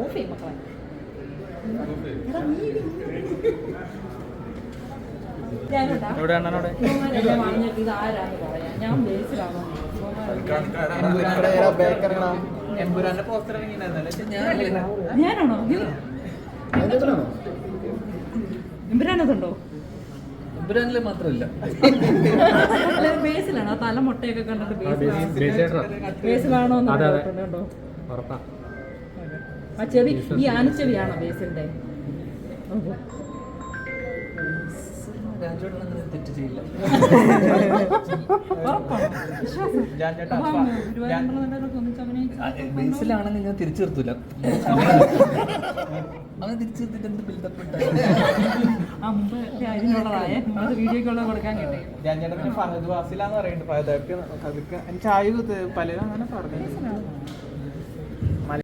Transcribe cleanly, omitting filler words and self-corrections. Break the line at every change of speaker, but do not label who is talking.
Of ചെയ്യും മക്കളെ. പറഞ്ഞിട്ട് ഇത് ആരാന്ന് പറയാം. ഞാൻ ബേസിലാണോ ഞാനാണോ എമ്പുരാനതുണ്ടോ?
എമ്പുരാനില് മാത്രമല്ല
ബേസിലാണോ? തല മുട്ടയൊക്കെ കണ്ടിട്ട് ബേസിലാണോ കേട്ടോ. ആ ചെവി ഈ ആനച്ചെവിയാണോ ബേസിന്റെ?
തെറ്റ് ചെയ്യില്ല. ബേസിലാണെങ്കിൽ ഞാൻ തിരിച്ചു നിർത്തൂല. അവൻ തിരിച്ചു നിർത്തിട്ട് എന്ത് ബിൽഡപ്പ്
വീഡിയോക്കുള്ള കൊടുക്കാൻ കിട്ടി.
ഫഹദ് വാസിലാന്ന് പറയുന്നുണ്ട്. ഫഹദ് ചായ പലരും അങ്ങനെ പറഞ്ഞു.